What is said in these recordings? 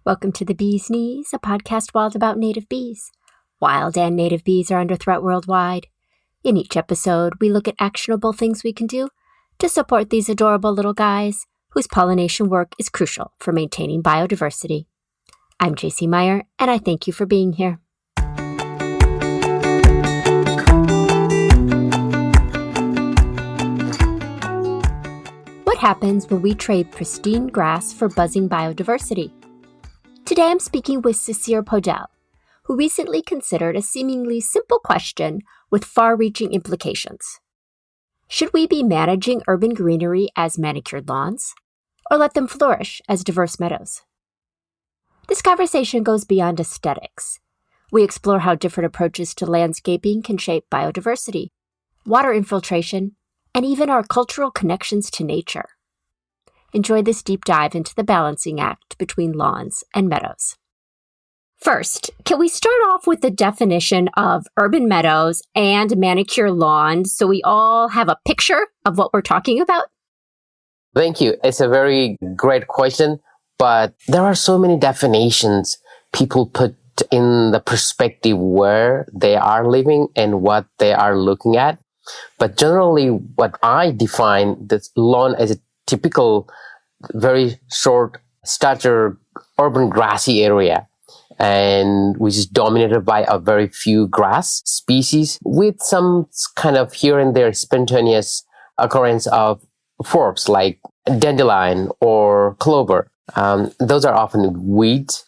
Welcome to The Bee's Knees, a podcast wild about native bees. Wild and native bees are under threat worldwide. In each episode, we look at actionable things we can do to support these adorable little guys whose pollination work is crucial for maintaining biodiversity. I'm JC Meyer, and I thank you for being here. What happens when we trade pristine grass for buzzing biodiversity? Today I'm speaking with Shishir Paudel, who recently considered a seemingly simple question with far-reaching implications. Should we be managing urban greenery as manicured lawns, or let them flourish as diverse meadows? This conversation goes beyond aesthetics. We explore how different approaches to landscaping can shape biodiversity, water infiltration, and even our cultural connections to nature. Enjoy this deep dive into the balancing act between lawns and meadows. First, can we start off with the definition of urban meadows and manicure lawns so we all have a picture of what we're talking about? Thank you. It's a very great question, but there are so many definitions people put in the perspective where they are living and what they are looking at. But generally, what I define the lawn as a typical, very short stature urban grassy area, and which is dominated by a very few grass species with some kind of here and there spontaneous occurrence of forbs like dandelion or clover. Those are often weeds,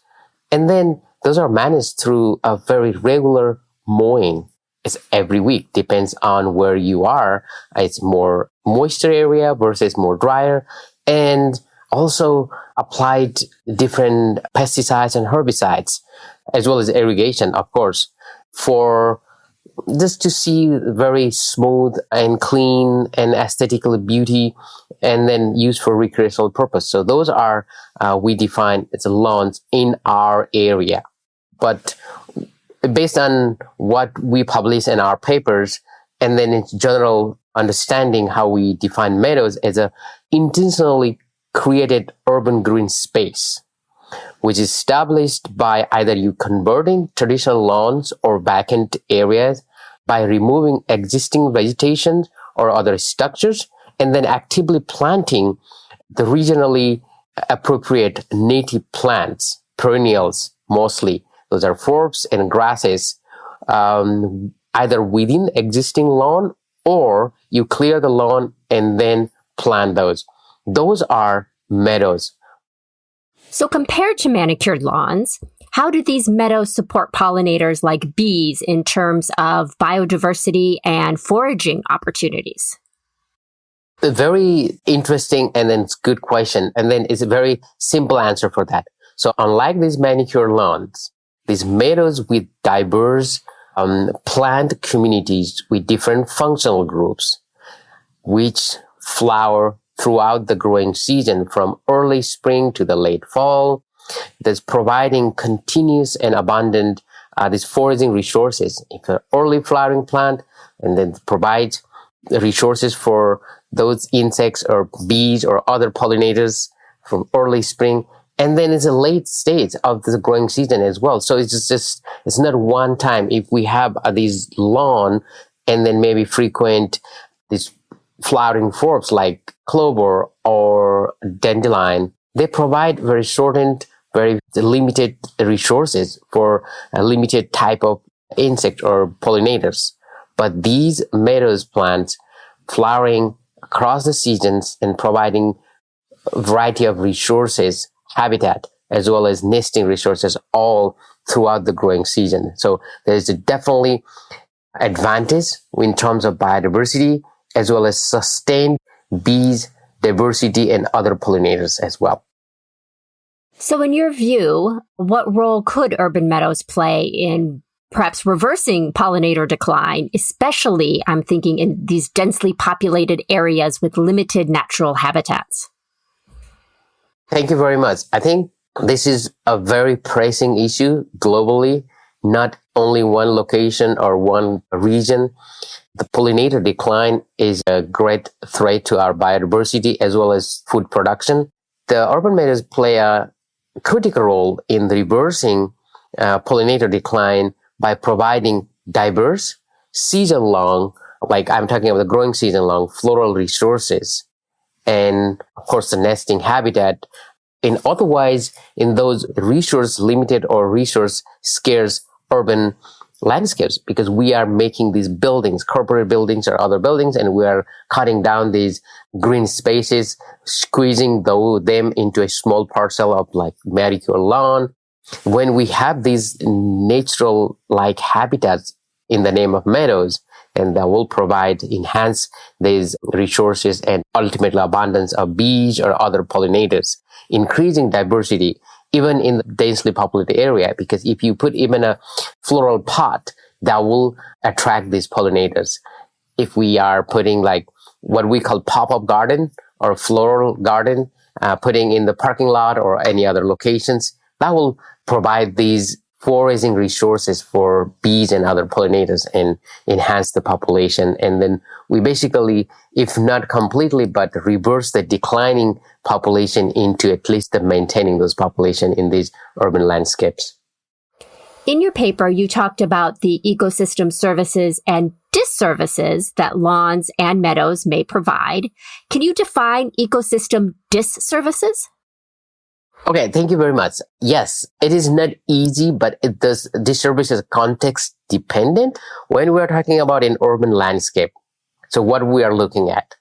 and then those are managed through a very regular mowing. It's every week, depends on where you are. It's more moisture area versus more drier, and also applied different pesticides and herbicides, as well as irrigation, of course, for just to see very smooth and clean and aesthetical beauty, and then used for recreational purpose. So those are, we define as lawns in our area. But based on what we publish in our papers, and then in general understanding how we define meadows as a intentionally created urban green space, which is established by either you converting traditional lawns or vacant areas by removing existing vegetation or other structures, and then actively planting the regionally appropriate native plants, perennials mostly. Those are forbs and grasses, either within existing lawn or you clear the lawn and then plant those. Those are meadows. So compared to manicured lawns, how do these meadows support pollinators like bees in terms of biodiversity and foraging opportunities? A very interesting and then it's good question. And then it's a very simple answer for that. So unlike these manicured lawns, these meadows with diverse plant communities with different functional groups, which flower throughout the growing season from early spring to the late fall, that's providing continuous and abundant these foraging resources. If an early flowering plant, and then provide resources for those insects or bees or other pollinators from early spring, and then it's a late stage of the growing season as well. So it's not one time. If we have these lawn and then maybe frequent these flowering forbs like clover or dandelion, they provide very shortened, very limited resources for a limited type of insect or pollinators. But these meadows plants flowering across the seasons and providing a variety of resources, habitat, as well as nesting resources all throughout the growing season. So there's definitely advantage in terms of biodiversity, as well as sustained bees, diversity, and other pollinators as well. So in your view, what role could urban meadows play in perhaps reversing pollinator decline, especially, I'm thinking, in these densely populated areas with limited natural habitats? Thank you very much. I think this is a very pressing issue globally, not only one location or one region. The pollinator decline is a great threat to our biodiversity as well as food production. The urban meadows play a critical role in reversing pollinator decline by providing diverse, season-long, like I'm talking about the growing season-long floral resources, and of course the nesting habitat in those resource limited or resource scarce urban landscapes, because we are making these buildings, corporate buildings or other buildings, and we are cutting down these green spaces, squeezing them into a small parcel of like manicured lawn. When we have these natural like habitats in the name of meadows, and that will enhance these resources and ultimately abundance of bees or other pollinators, increasing diversity even in the densely populated area, because if you put even a floral pot, that will attract these pollinators. If we are putting like what we call pop-up garden or floral garden, putting in the parking lot or any other locations, that will provide these foraging resources for bees and other pollinators and enhance the population. And then we basically, if not completely, but reverse the declining population into at least the maintaining those population in these urban landscapes. In your paper, you talked about the ecosystem services and disservices that lawns and meadows may provide. Can you define ecosystem disservices? Okay, thank you very much. Yes, it is not easy, but this service is context dependent when we're talking about an urban landscape. So what we are looking at,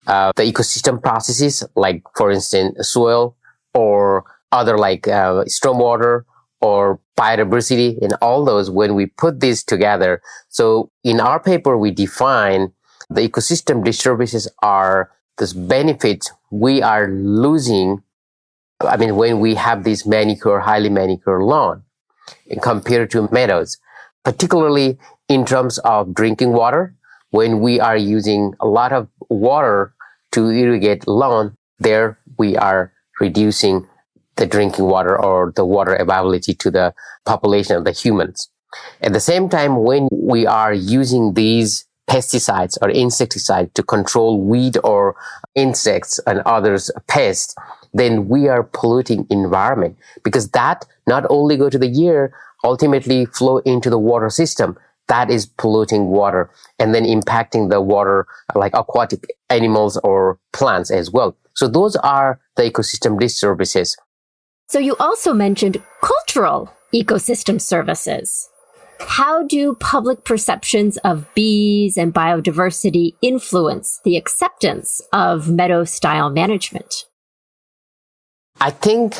the ecosystem processes, like for instance, soil or other like stormwater or biodiversity, and all those, when we put these together. So in our paper, we define the ecosystem disturbances are those benefits we are losing. I mean, when we have this highly manicured lawn compared to meadows, particularly in terms of drinking water, when we are using a lot of water to irrigate lawn, there we are reducing the drinking water or the water availability to the population of the humans. At the same time, when we are using these pesticides or insecticides to control weed or insects and others pests, then we are polluting environment, because that not only go to the air, ultimately flow into the water system. That is polluting water and then impacting the water like aquatic animals or plants as well. So those are the ecosystem disservices. So you also mentioned cultural ecosystem services. How do public perceptions of bees and biodiversity influence the acceptance of meadow-style management? I think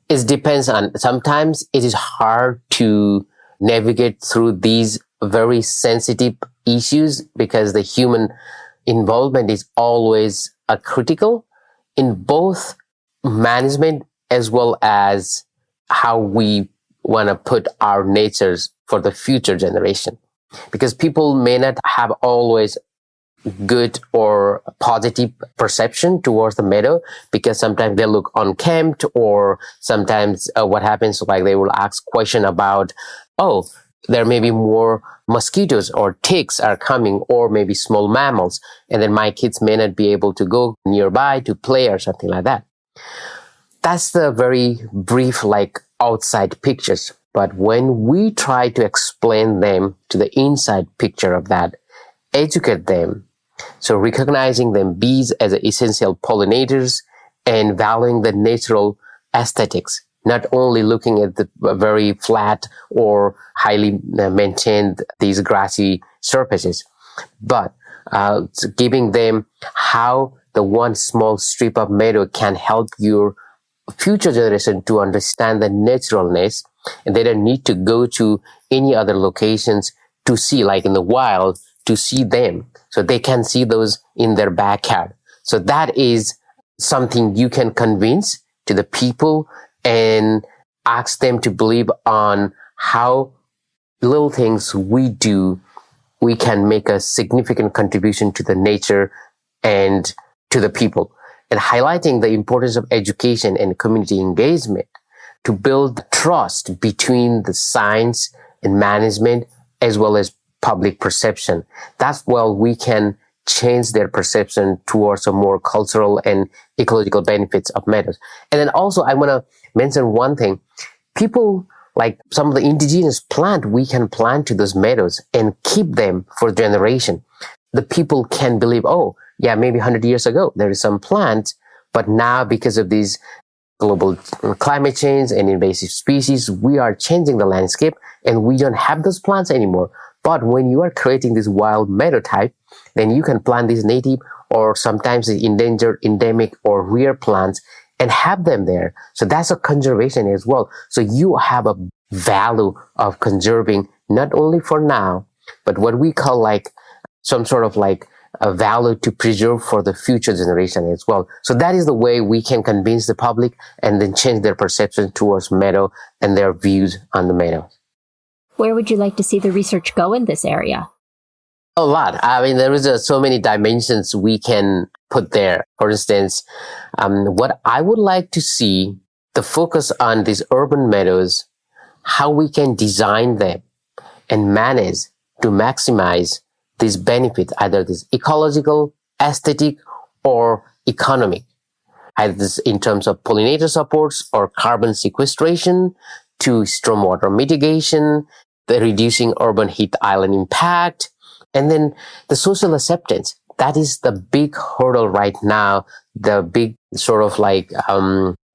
it depends on, sometimes it is hard to navigate through these very sensitive issues because the human involvement is always critical in both management as well as how we want to put our natures for the future generation. Because people may not have always good or positive perception towards the meadow, because sometimes they look unkempt, or sometimes what happens, like they will ask question about, oh, there may be more mosquitoes or ticks are coming, or maybe small mammals, and then my kids may not be able to go nearby to play or something like that. That's the very brief, like outside pictures. But when we try to explain them to the inside picture of that, educate them, so recognizing them bees as essential pollinators and valuing the natural aesthetics, not only looking at the very flat or highly maintained these grassy surfaces, but giving them how the one small strip of meadow can help your future generation to understand the naturalness, and they don't need to go to any other locations to see, like in the wild, to see them. So they can see those in their backyard. So that is something you can convince to the people and ask them to believe on how little things we do, we can make a significant contribution to the nature and to the people. And highlighting the importance of education and community engagement to build trust between the science and management as well as public perception. That's where we can change their perception towards a more cultural and ecological benefits of meadows. And then also I want to mention one thing. People, like some of the indigenous plant, we can plant to those meadows and keep them for generation. The people can believe, oh, yeah, maybe 100 years ago, there is some plant, but now because of these global climate change and invasive species, we are changing the landscape and we don't have those plants anymore. But when you are creating this wild meadow type, then you can plant these native or sometimes the endangered, endemic, or rare plants and have them there. So that's a conservation as well. So you have a value of conserving not only for now, but what we call like some sort of like a value to preserve for the future generation as well. So that is the way we can convince the public and then change their perception towards meadow and their views on the meadow. Where would you like to see the research go in this area? A lot. I mean, there is so many dimensions we can put there. For instance, what I would like to see, the focus on these urban meadows, how we can design them and manage to maximize these benefits, either this ecological, aesthetic, or economic, either this in terms of pollinator supports or carbon sequestration to stormwater mitigation, the reducing urban heat island impact, and then the social acceptance. That is the big hurdle right now, the big sort of like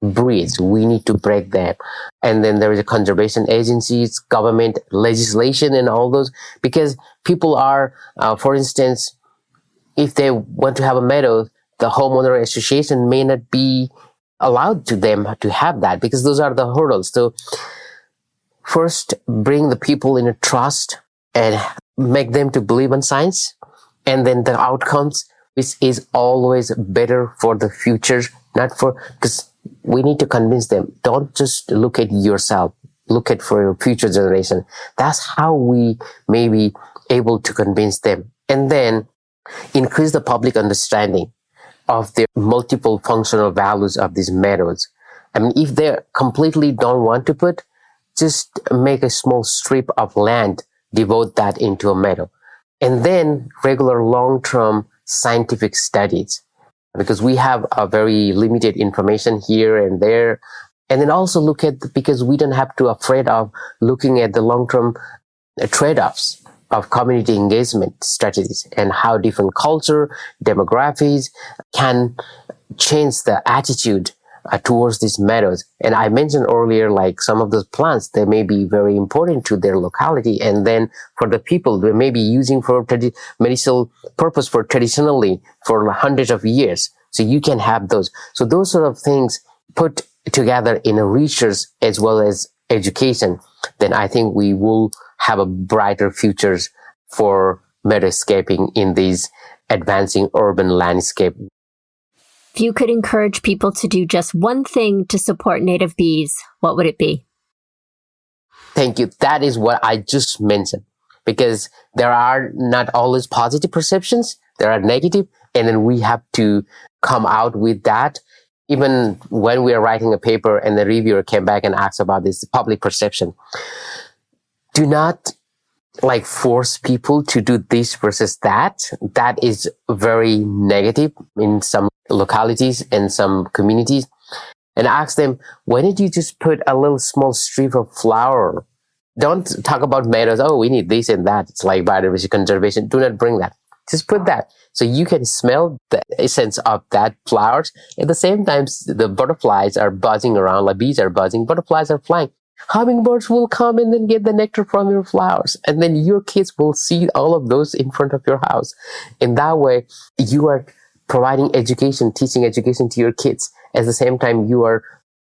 bridge. We need to break that. And then there is a conservation agencies, government legislation and all those, because people are, for instance, if they want to have a meadow, the homeowner association may not be allowed to them to have that because those are the hurdles. So first, bring the people in a trust and make them to believe in science, and then the outcomes, which is always better for the future, not for, because we need to convince them, don't just look at yourself, look at for your future generation. That's how we may be able to convince them. And then increase the public understanding of the multiple functional values of these meadows. I mean, if they completely don't want to put, just make a small strip of land, devote that into a meadow. And then regular long-term scientific studies, because we have a very limited information here and there. And then also look at, because we don't have to afraid of looking at the long-term trade-offs of community engagement strategies and how different culture, demographics can change the attitude towards these meadows. And I mentioned earlier, like some of those plants, they may be very important to their locality. And then for the people, they may be using for medicinal purpose for traditionally for hundreds of years. So you can have those. So those sort of things put together in a research as well as education, then I think we will have a brighter futures for meadowscaping in these advancing urban landscape. If you could encourage people to do just one thing to support native bees, what would it be? Thank you. That is what I just mentioned, because there are not always positive perceptions. There are negative, and then we have to come out with that. Even when we are writing a paper and the reviewer came back and asked about this public perception, do not like force people to do this versus that. That is very negative in some localities and some communities. And ask them, why did you just put a little small strip of flower? Don't talk about meadows. Oh, we need this and that. It's like biodiversity conservation. Do not bring that. Just put that. So you can smell the essence of that flowers. At the same time, the butterflies are buzzing around, like bees are buzzing, butterflies are flying. Hummingbirds will come and then get the nectar from your flowers. And then your kids will see all of those in front of your house. In that way, you are providing education, teaching education to your kids. At the same time, you are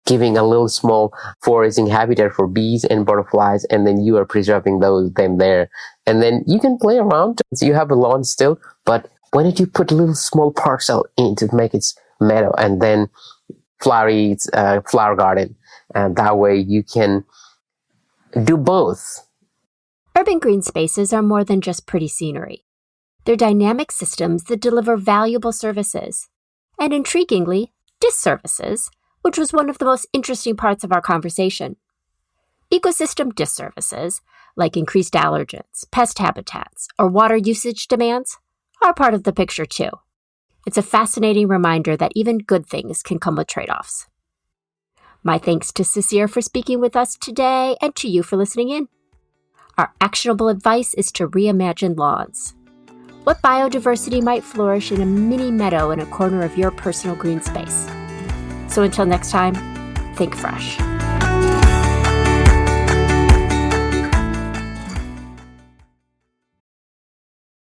giving a little small foraging habitat for bees and butterflies, and then you are preserving them there. And then you can play around. So you have a lawn still, but why don't you put a little small parcel in to make it meadow and then flowery flower garden? And that way you can do both. Urban green spaces are more than just pretty scenery. They're dynamic systems that deliver valuable services. And intriguingly, disservices, which was one of the most interesting parts of our conversation. Ecosystem disservices, like increased allergens, pest habitats, or water usage demands, are part of the picture too. It's a fascinating reminder that even good things can come with trade-offs. My thanks to Shishir for speaking with us today and to you for listening in. Our actionable advice is to reimagine lawns. What biodiversity might flourish in a mini meadow in a corner of your personal green space? So until next time, think fresh.